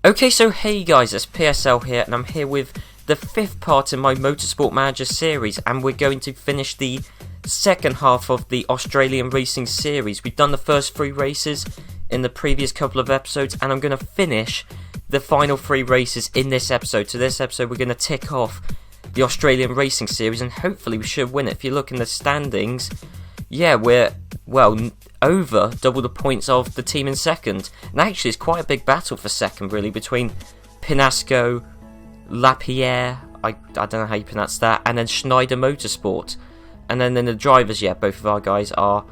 Okay, so hey guys, it's PSL here, and I'm here with the 5th part in my Motorsport Manager series, and we're going to finish the second half of the Australian Racing series. We've done the first 3 races in the previous couple of episodes, and I'm going to finish the final 3 races in this episode. So this episode we're going to tick off the Australian Racing series, and hopefully we should win it. If you look in the standings, yeah, we're, well, over double the points of the team in second. And actually it's quite a big battle for second, really, between Pinasco, Lapierre, I don't know how you pronounce that, and then Schneider Motorsport. And then in the drivers, yeah, both of our guys are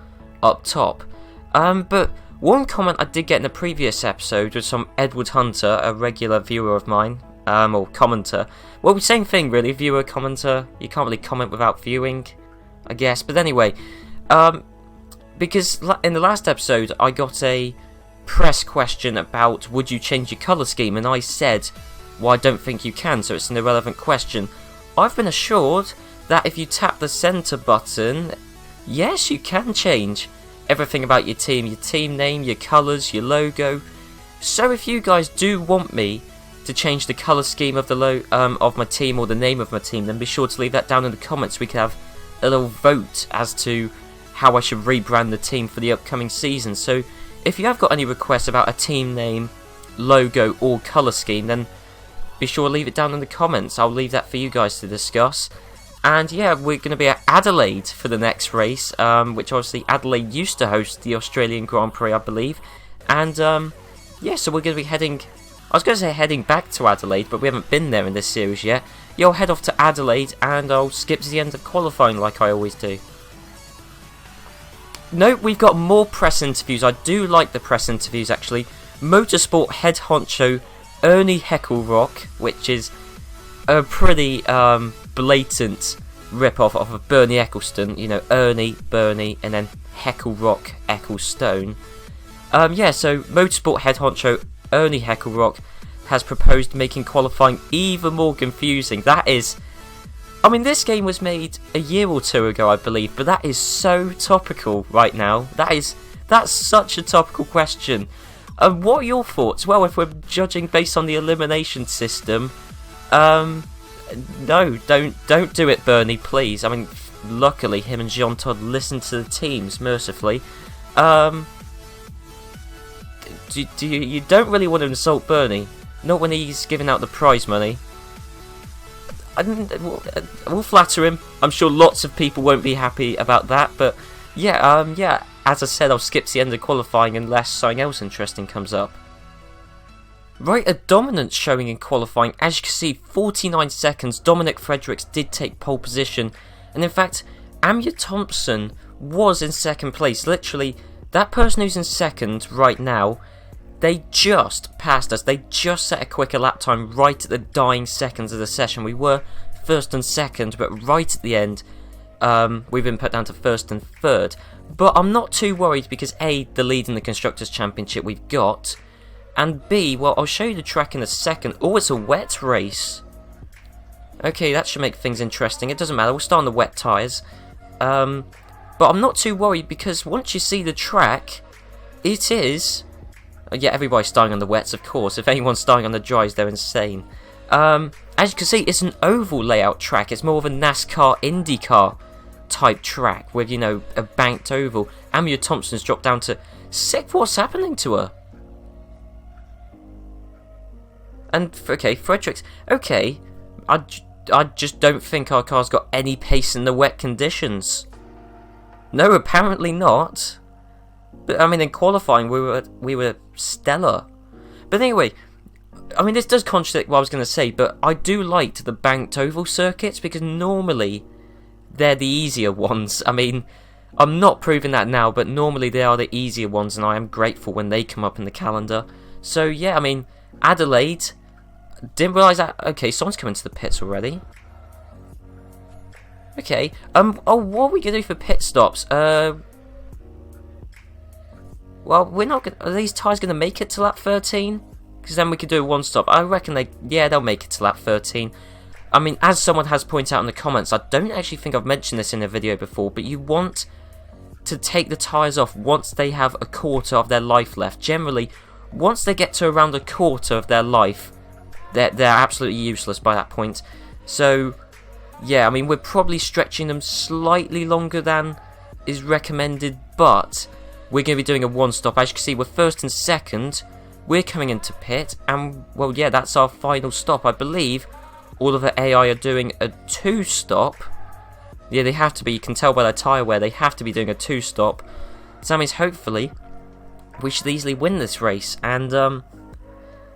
up top. But one comment I did get in the previous episode was from Edward Hunter, a regular viewer of mine, or commenter. Well, same thing really, viewer, commenter. You can't really comment without viewing, I guess. But anyway, because in the last episode I got a press question about would you change your colour scheme, and I said, well, I don't think you can, so it's an irrelevant question. I've been assured that if you tap the centre button, yes, you can change everything about your team name, your colours, your logo. So if you guys do want me to change the colour scheme of the of my team or the name of my team, then be sure to leave that down in the comments. We can have a little vote as to how I should rebrand the team for the upcoming season. So if you have got any requests about a team name, logo or colour scheme, then be sure to leave it down in the comments. I'll leave that for you guys to discuss. And yeah, we're going to be at Adelaide for the next race, which obviously Adelaide used to host the Australian Grand Prix, I believe. And yeah, so we're going to be heading, I was going to say heading back to Adelaide, but we haven't been there in this series yet. Yeah, I'll head off to Adelaide and I'll skip to the end of qualifying like I always do. Note, we've got more press interviews. I do like the press interviews, actually. Motorsport head honcho Ernie Hecklerock, which is a pretty blatant rip-off of a Bernie Ecclestone. You know, Ernie, Bernie, and then Hecklerock, Ecclestone. Yeah, so Motorsport head honcho Ernie Hecklerock has proposed making qualifying even more confusing. That is, I mean, this game was made a year or 2 ago, I believe, but that is so topical right now. That's such a topical question. What are your thoughts? Well, if we're judging based on the elimination system, no, don't do it, Bernie, please. I mean, luckily him and Jean Todt listen to the teams mercifully. You don't really want to insult Bernie, not when he's giving out the prize money. We'll flatter him. I'm sure lots of people won't be happy about that, but yeah, as I said, I'll skip to the end of qualifying unless something else interesting comes up. Right, a dominance showing in qualifying. As you can see, 49 seconds, Dominic Fredericks did take pole position, and in fact, Amir Thompson was in second place. Literally, that person who's in second right now, they just passed us. They just set a quicker lap time right at the dying seconds of the session. We were first and second, but right at the end, we've been put down to first and third. But I'm not too worried because A, the lead in the Constructors' Championship we've got, and B, well, I'll show you the track in a second. Oh, it's a wet race. Okay, that should make things interesting. It doesn't matter, we'll start on the wet tyres. But I'm not too worried because once you see the track, it is... yeah, everybody's starting on the wets, of course. If anyone's starting on the dries, they're insane. As you can see, it's an oval layout track. It's more of a NASCAR, IndyCar type track with, you know, a banked oval. Amir Thompson's dropped down to 6th. What's happening to her? And, okay, Fredericks. Okay, I just don't think our car's got any pace in the wet conditions. No, apparently not. But, I mean, in qualifying, we were stellar. But anyway, I mean, this does contradict what I was going to say, but I do like the banked oval circuits because normally they're the easier ones. I mean, I'm not proving that now, but normally they are the easier ones, and I am grateful when they come up in the calendar. So, yeah, I mean, Adelaide, didn't realise that. Okay, someone's coming to the pits already. Okay, oh, what are we going to do for pit stops? Well, we're not going to... Are these tyres going to make it to lap 13? Because then we could do a one-stop. I reckon they'll make it to lap 13. I mean, as someone has pointed out in the comments, I don't actually think I've mentioned this in a video before, but you want to take the tyres off once they have a quarter of their life left. Generally, once they get to around a quarter of their life, they're absolutely useless by that point. So, yeah, I mean, we're probably stretching them slightly longer than is recommended, but we're going to be doing a one-stop. As you can see, we're first and second. We're coming into pit, and, well, yeah, that's our final stop. I believe all of the AI are doing a two-stop. Yeah, they have to be. You can tell by their tyre wear. They have to be doing a two-stop. So that means, hopefully, we should easily win this race. And,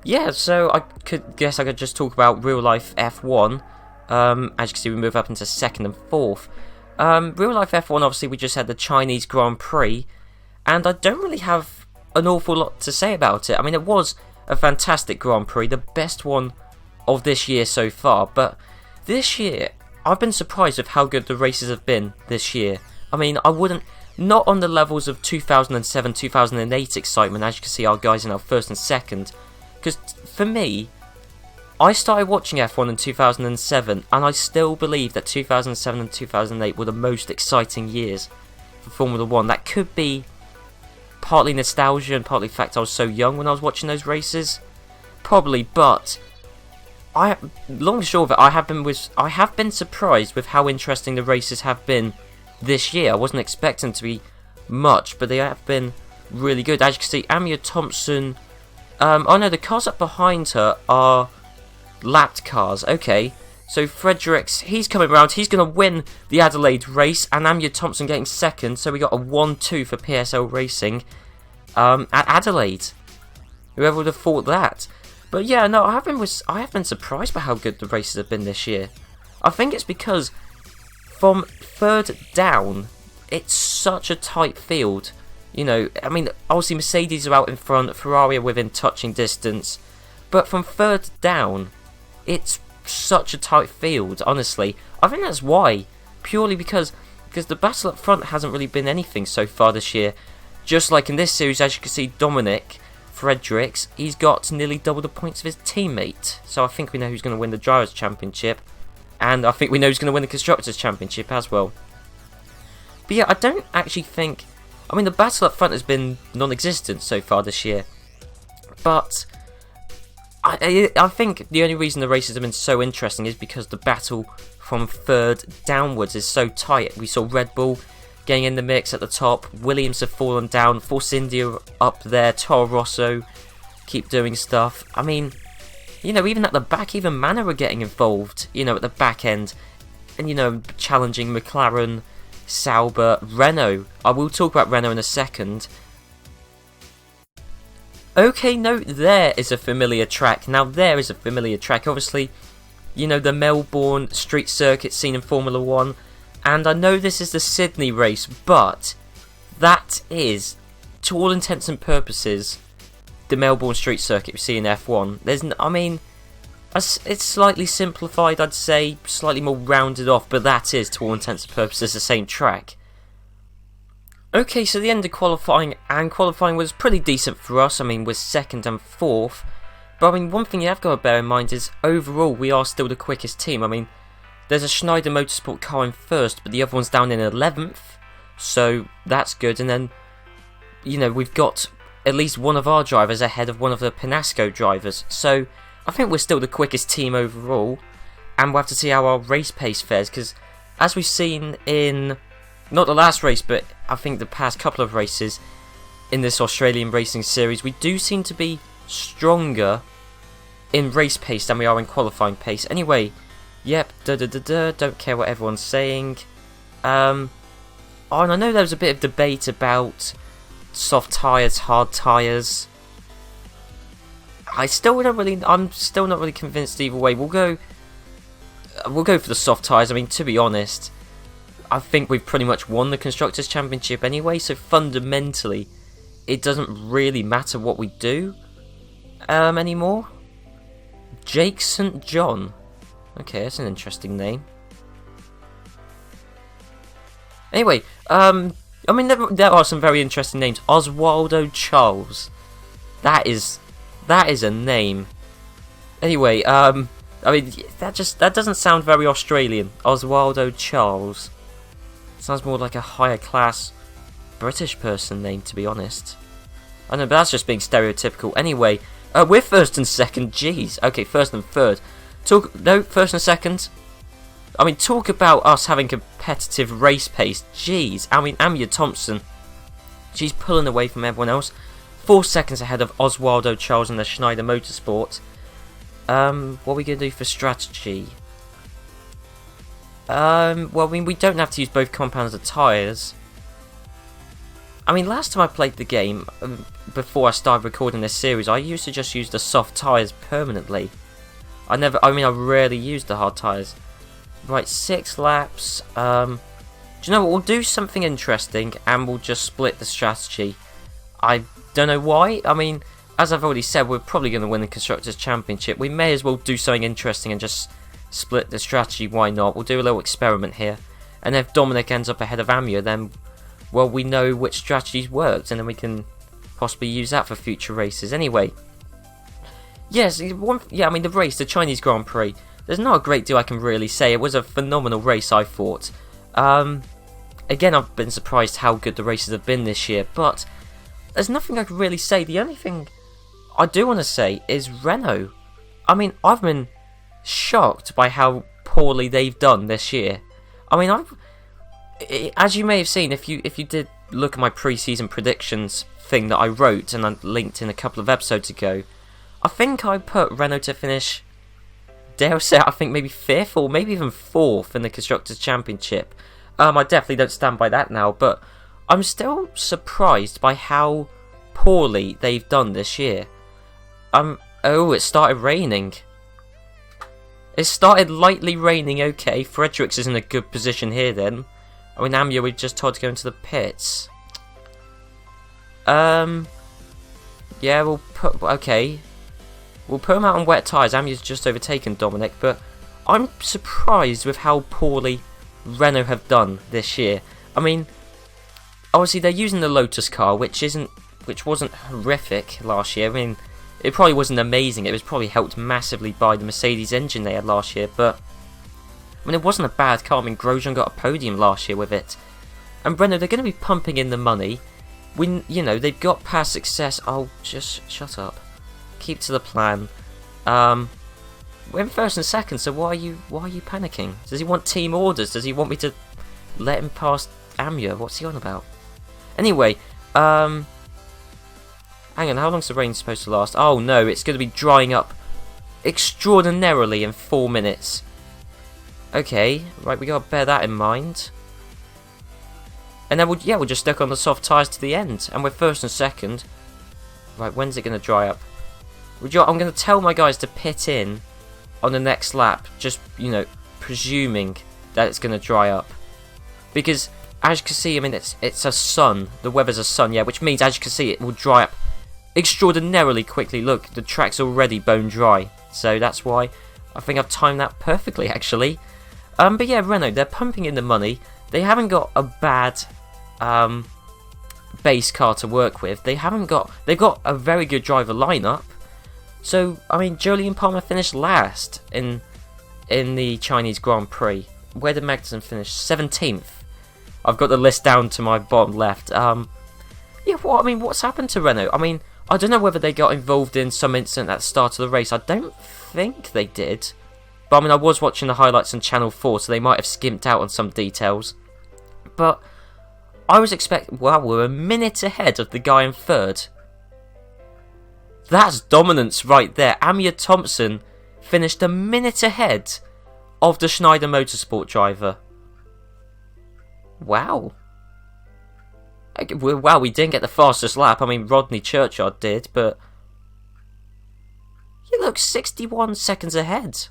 yeah, so I could just talk about real-life F1. As you can see, we move up into second and fourth. Real-life F1, obviously, we just had the Chinese Grand Prix. And I don't really have an awful lot to say about it. I mean, it was a fantastic Grand Prix, the best one of this year so far. But this year, I've been surprised with how good the races have been this year. I mean, not on the levels of 2007, 2008 excitement, as you can see our guys in our first and second. Because for me, I started watching F1 in 2007, and I still believe that 2007 and 2008 were the most exciting years for Formula 1. That could be partly nostalgia and partly the fact I was so young when I was watching those races. Probably, but long and short of it, I have been surprised with how interesting the races have been this year. I wasn't expecting to be much, but they have been really good. As you can see, Amia Thompson. Oh no, the cars up behind her are lapped cars. Okay, so Fredericks, he's coming around. He's going to win the Adelaide race, and Amia Thompson getting second. So we got a 1-2 for PSL Racing at Adelaide. Whoever would have thought that? But yeah, no, I have been surprised by how good the races have been this year. I think it's because from third down, it's such a tight field. You know, I mean, obviously Mercedes are out in front, Ferrari are within touching distance, but from third down, it's such a tight field, honestly. I think that's why, purely because the battle up front hasn't really been anything so far this year. Just like in this series, as you can see, Dominic Fredericks, he's got nearly double the points of his teammate. So I think we know who's going to win the Drivers' Championship, and I think we know who's going to win the Constructors' Championship as well. But yeah, I don't actually think... I mean, the battle up front has been non-existent so far this year, but I think the only reason the races have been so interesting is because the battle from third downwards is so tight. We saw Red Bull getting in the mix at the top, Williams have fallen down, Force India up there, Toro Rosso keep doing stuff. I mean, you know, even at the back, even Manor were getting involved, you know, at the back end, and, you know, challenging McLaren, Sauber, Renault. I will talk about Renault in a second. Okay, no, there is a familiar track. Now, there is a familiar track. Obviously, you know, the Melbourne street circuit scene in Formula 1. And I know this is the Sydney race, but that is, to all intents and purposes, the Melbourne street circuit we see in F1. I mean, it's slightly simplified, I'd say, slightly more rounded off, but that is, to all intents and purposes, the same track. Okay, so the end of qualifying, and qualifying was pretty decent for us. I mean, we're second and fourth. But I mean, one thing you have got to bear in mind is, overall, we are still the quickest team. I mean, there's a Schneider Motorsport car in first, but the other one's down in 11th. So, that's good. And then, you know, we've got at least one of our drivers ahead of one of the Penasco drivers. So, I think we're still the quickest team overall. And we'll have to see how our race pace fares, because as we've seen in... not the last race, but I think the past couple of races in this Australian Racing Series, we do seem to be stronger in race pace than we are in qualifying pace. Anyway, yep, don't care what everyone's saying. Oh, and I know there was a bit of debate about soft tyres, hard tyres. I'm still not really convinced either way. We'll go for the soft tyres. I mean, to be honest, I think we've pretty much won the Constructors' Championship anyway, so fundamentally, it doesn't really matter what we do anymore. Jake St. John. Okay, that's an interesting name. Anyway, I mean, there are some very interesting names. Oswaldo Charles. That is a name. Anyway, I mean, that doesn't sound very Australian. Oswaldo Charles. Sounds more like a higher class British person name, to be honest. I know, but that's just being stereotypical. Anyway, we're first and second. Jeez. Okay, first and third. First and second. I mean, talk about us having competitive race pace. Jeez. I mean, Amya Thompson. She's pulling away from everyone else. 4 seconds ahead of Oswaldo Charles and the Schneider Motorsport. What are we going to do for strategy? Well, I mean, we don't have to use both compounds of tyres. I mean, last time I played the game, before I started recording this series, I used to just use the soft tyres permanently. I rarely used the hard tyres. Right, 6 laps. Do you know what? We'll do something interesting, and we'll just split the strategy. I don't know why. I mean, as I've already said, we're probably going to win the Constructors' Championship. We may as well do something interesting and just split the strategy. Why not? We'll do a little experiment here. And if Dominic ends up ahead of Amya, then, well, we know which strategies worked, and then we can possibly use that for future races. Anyway, yes, I mean, the race, the Chinese Grand Prix, there's not a great deal I can really say. It was a phenomenal race, I thought. Again, I've been surprised how good the races have been this year, but there's nothing I can really say. The only thing I do want to say is Renault. I mean, I've been shocked by how poorly they've done this year. I mean, as you may have seen, if you did look at my pre-season predictions thing that I wrote and I linked in a couple of episodes ago, I think I put Renault to finish, dare I say, I think maybe 5th or maybe even 4th in the Constructors' Championship. I definitely don't stand by that now, but I'm still surprised by how poorly they've done this year. Oh, it started raining. It started lightly raining, okay. Fredericks is in a good position here then. I mean, Amya, we just told to go into the pits. Yeah, we'll put him out on wet tyres. Amya's just overtaken Dominic, but I'm surprised with how poorly Renault have done this year. I mean, obviously they're using the Lotus car, which wasn't horrific last year. I mean, it probably wasn't amazing. It was probably helped massively by the Mercedes engine they had last year, but I mean, it wasn't a bad car. I mean, Grosjean got a podium last year with it. And Renault, they're going to be pumping in the money. They've got past success. Oh, just shut up. Keep to the plan. We're in first and second, so why are you panicking? Does he want team orders? Does he want me to let him pass Amya? What's he on about? Anyway, hang on, how long's the rain supposed to last? Oh no, it's going to be drying up extraordinarily in 4 minutes. Okay, right, we got to bear that in mind. And then we'll just stick on the soft tyres to the end, and we're first and second. Right, when's it going to dry up? I'm going to tell my guys to pit in on the next lap, just, presuming that it's going to dry up. Because, as you can see, I mean, it's a sun. The weather's a sun, yeah, which means, as you can see, it will dry up extraordinarily quickly. Look, the track's already bone dry. So that's why I think I've timed that perfectly, actually. But yeah, Renault, they're pumping in the money. They haven't got a bad base car to work with. They've got a very good driver lineup. So, I mean, Jolyon Palmer finished last in the Chinese Grand Prix. Where did Magnussen finish? 17th. I've got the list down to my bottom left. What's happened to Renault? I mean, I don't know whether they got involved in some incident at the start of the race. I don't think they did. But, I mean, I was watching the highlights on Channel 4, so they might have skimped out on some details. But I was expecting... Wow, we're a minute ahead of the guy in third. That's dominance right there. Amya Thompson finished a minute ahead of the Schneider Motorsport driver. Wow. Wow, we didn't get the fastest lap. I mean, Rodney Churchyard did, but... You look 61 seconds ahead.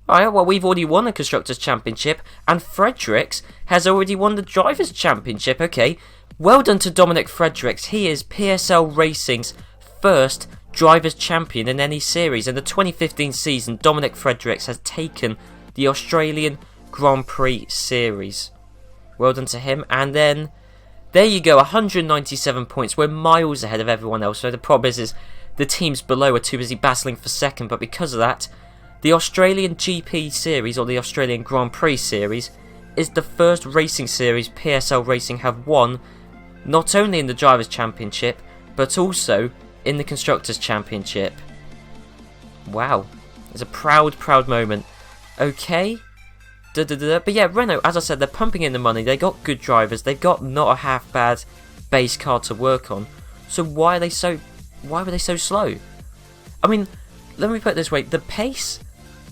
Alright, well, we've already won the Constructors' Championship, and Fredericks has already won the Drivers' Championship. Okay, well done to Dominic Fredericks. He is PSL Racing's first Drivers' Champion in any series. In the 2015 season, Dominic Fredericks has taken the Australian Grand Prix series. Well done to him. And then, there you go, 197 points. We're miles ahead of everyone else. So the problem is the teams below are too busy battling for second, but because of that, the Australian GP series, or the Australian Grand Prix series, is the first racing series PSL Racing have won, not only in the Drivers' Championship, but also in the Constructors' Championship. Wow. It's a proud, proud moment. Okay. But yeah, Renault, as I said, they're pumping in the money. They got good drivers. They've got not a half bad base car to work on. So why were they so slow? I mean, let me put it this way. The pace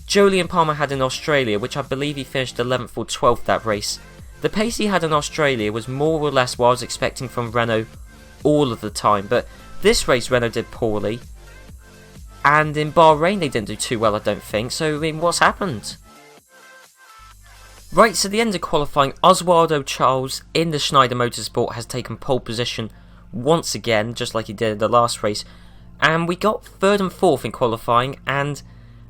Jolyon Palmer had in Australia, which I believe he finished 11th or 12th that race, the pace he had in Australia was more or less what I was expecting from Renault all of the time. But this race Renault did poorly. And in Bahrain they didn't do too well, I don't think. So, I mean, what's happened? Right, so the end of qualifying, Oswaldo Charles in the Schneider Motorsport has taken pole position once again, just like he did in the last race. And we got 3rd and 4th in qualifying, and,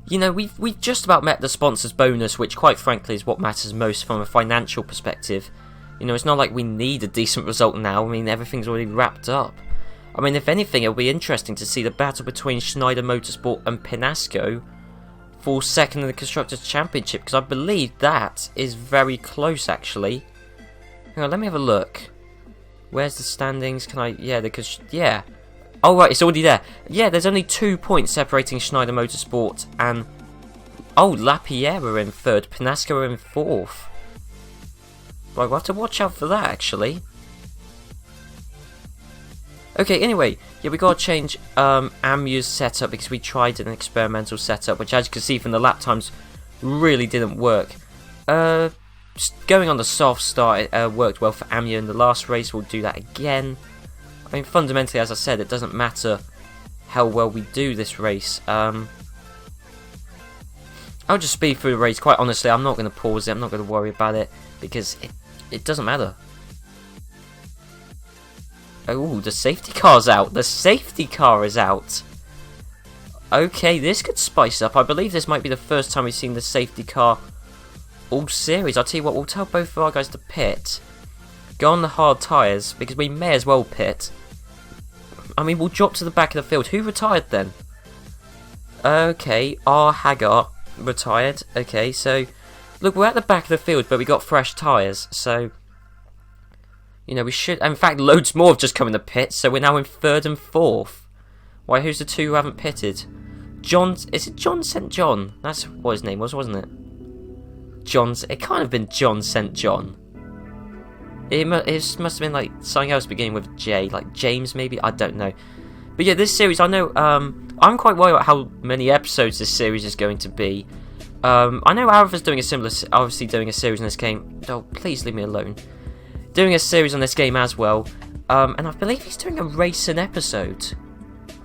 you know, we've just about met the sponsors bonus, which quite frankly is what matters most from a financial perspective. You know, it's not like we need a decent result now. I mean, everything's already wrapped up. I mean, if anything, it'll be interesting to see the battle between Schneider Motorsport and Pinasco for 2nd in the Constructors' Championship, because I believe that is very close, actually. Hang on, let me have a look. Where's the standings? Can I... Yeah, Oh, right, it's already there. Yeah, there's only 2 points separating Schneider Motorsport and... Oh, Lapierre are in 3rd, Pinasco are in 4th. Right, we'll have to watch out for that, actually. Okay, anyway, yeah, we gotta change Amu's setup because we tried an experimental setup, which, as you can see from the lap times, really didn't work. Going on the soft start, it worked well for Amu in the last race. We'll do that again. I mean, fundamentally, as I said, it doesn't matter how well we do this race. I'll just speed through the race. Quite honestly, I'm not going to pause it. I'm not going to worry about it because it doesn't matter. Oh, the safety car's out. The safety car is out. Okay, this could spice up. I believe this might be the first time we've seen the safety car all series. I'll tell you what, we'll tell both of our guys to pit. Go on the hard tyres, because we may as well pit. I mean, we'll drop to the back of the field. Who retired then? Okay, R. Haggart retired. Okay, so, look, we're at the back of the field, but we got fresh tyres, so... You know, we should... In fact, loads more have just come in the pit, so we're now in 3rd and 4th. Why, who's the two who haven't pitted? John... Is it John St. John? That's what his name was, wasn't it? John's... It can't have been John St. John. It must have been, like, something else beginning with J. Like, James, maybe? I don't know. But yeah, this series, I know... I'm quite worried about how many episodes this series is going to be. I know Alpha's doing a similar... Obviously doing a series in this game. Oh, please leave me alone. Doing a series on this game as well, and I believe he's doing a racing episode,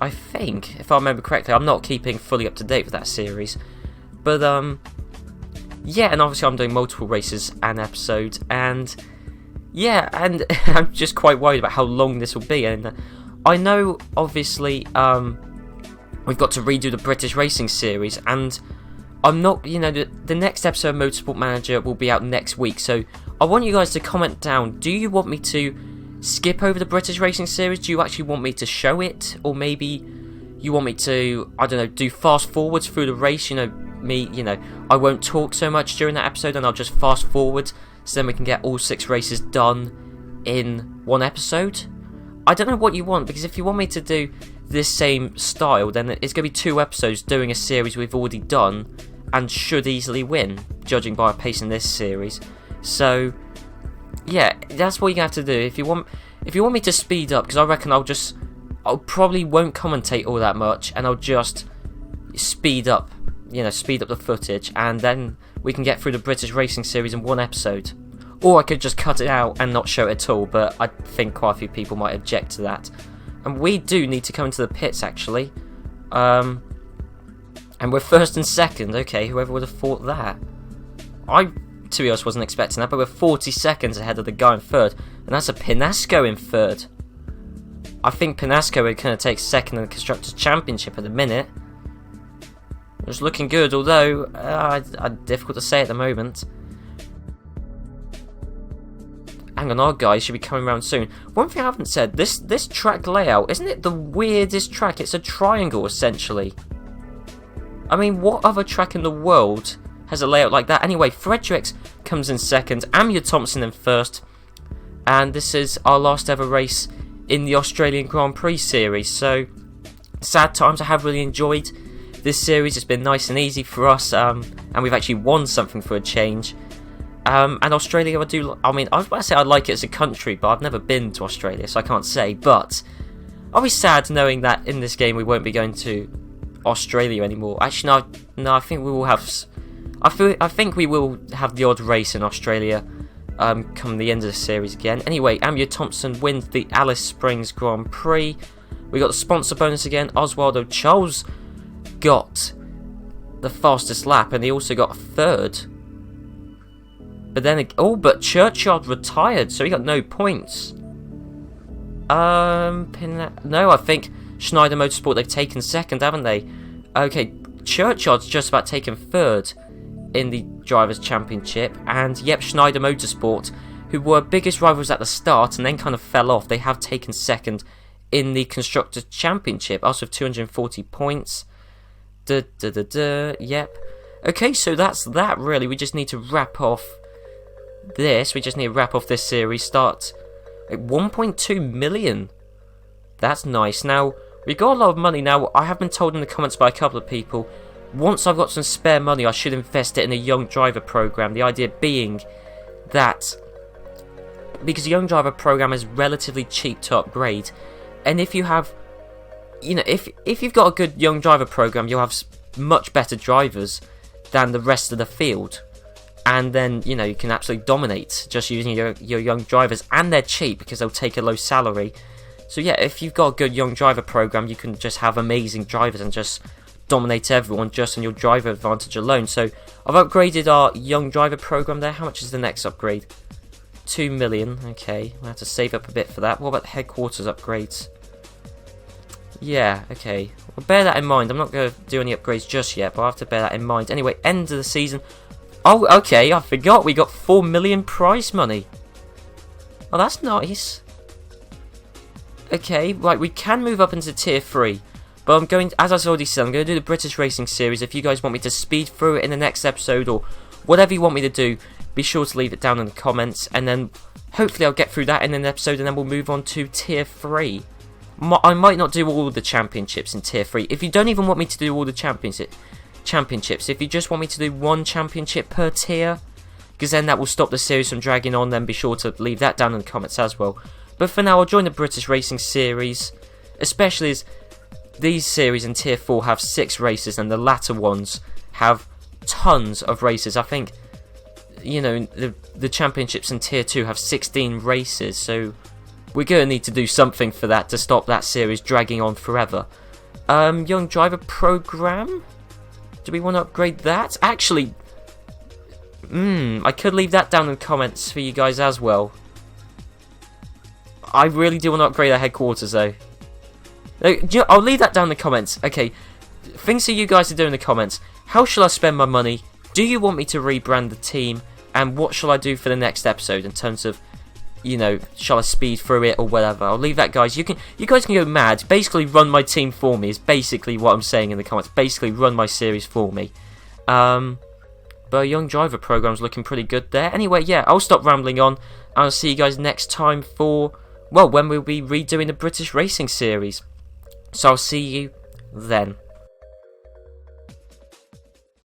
I think, if I remember correctly. I'm not keeping fully up to date with that series, but yeah, and obviously I'm doing multiple races and episodes, and yeah, and I'm just quite worried about how long this will be. And I know obviously we've got to redo the British Racing series, and I'm not, you know, the next episode of Motorsport Manager will be out next week, so I want you guys to comment down, do you want me to skip over the British Racing series? Do you actually want me to show it? Or maybe you want me to, I don't know, do fast forwards through the race? You know, I won't talk so much during that episode and I'll just fast forward so then we can get all 6 races done in one episode. I don't know what you want, because if you want me to do this same style, then it's going to be 2 episodes doing a series we've already done and should easily win, judging by our pace in this series. So, yeah, that's what you're going to have to do. If you want me to speed up, because I reckon I'll probably won't commentate all that much, and I'll just speed up the footage, and then we can get through the British Racing series in one episode. Or I could just cut it out and not show it at all, but I think quite a few people might object to that. And we do need to come into the pits, actually. And we're 1st and 2nd. Okay, whoever would have thought that. To be honest, wasn't expecting that, but we're 40 seconds ahead of the guy in 3rd, and that's a Pinasco in 3rd. I think Pinasco are going to take 2nd in the Constructors' Championship at the minute. It's looking good, although difficult to say at the moment. Hang on, our guys should be coming around soon. One thing I haven't said, this track layout, isn't it the weirdest track? It's a triangle, essentially. I mean, what other track in the world has a layout like that? Anyway, Fredericks comes in 2nd, Amir Thompson in 1st, and this is our last ever race in the Australian Grand Prix series. So, sad times. I have really enjoyed this series. It's been nice and easy for us, and we've actually won something for a change. And Australia, I was about to say I like it as a country, but I've never been to Australia, so I can't say. But I'll be sad knowing that in this game we won't be going to Australia anymore. Actually, no. I think we will have. I think we will have the odd race in Australia. Come the end of the series again. Anyway, Amir Thompson wins the Alice Springs Grand Prix. We got the sponsor bonus again. Oswaldo Charles got the fastest lap, and he also got a third. But then, but Churchyard retired, so he got no points. No, I think Schneider Motorsport, they've taken second, haven't they? Okay, Churchyard's just about taken third in the Drivers' Championship, and yep, Schneider Motorsport, who were biggest rivals at the start and then kind of fell off, they have taken second in the Constructors' Championship, also with 240 points. Yep. Okay, so that's that really. We just need to wrap off this. We just need to wrap off this series. Start at 1.2 million. That's nice. Now, we got a lot of money. Now, I have been told in the comments by a couple of people, once I've got some spare money, I should invest it in a young driver program. The idea being that because the young driver program is relatively cheap to upgrade, and if you have, if you've got a good young driver program, you'll have much better drivers than the rest of the field, and then you can absolutely dominate just using your young drivers, and they're cheap because they'll take a low salary. So yeah, if you've got a good young driver program, you can just have amazing drivers and just dominate everyone just on your driver advantage alone. So I've upgraded our young driver program there. How much is the next upgrade? 2 million. Okay, we'll have to save up a bit for that. What about the headquarters upgrades? Yeah, okay. Well, bear that in mind. I'm not going to do any upgrades just yet, but I'll have to bear that in mind. Anyway, end of the season. Oh, okay, I forgot. We got 4 million prize money. Oh, that's nice. Okay, right, we can move up into Tier 3. But I'm going, as I've already said, I'm going to do the British Racing Series. If you guys want me to speed through it in the next episode, or whatever you want me to do, be sure to leave it down in the comments. And then, hopefully I'll get through that in an episode, and then we'll move on to Tier 3. I might not do all the championships in Tier 3. If you don't even want me to do all the championships, if you just want me to do one championship per tier, because then that will stop the series from dragging on, then be sure to leave that down in the comments as well. But for now, I'll join the British Racing Series, especially as these series in Tier 4 have 6 races, and the latter ones have tons of races. I think, the championships in Tier 2 have 16 races, so we're going to need to do something for that to stop that series dragging on forever. Young driver program? Do we want to upgrade that? Actually, I could leave that down in the comments for you guys as well. I really do want to upgrade our headquarters though. I'll leave that down in the comments. Okay, things for you guys to do in the comments. How shall I spend my money? Do you want me to rebrand the team? And what shall I do for the next episode in terms of, shall I speed through it or whatever? I'll leave that, guys. You guys can go mad. Basically, run my team for me is basically what I'm saying in the comments. Basically, run my series for me. But a young driver program's looking pretty good there. Anyway, yeah, I'll stop rambling on. I'll see you guys next time for, well, when we'll be redoing the British Racing Series. So I'll see you then.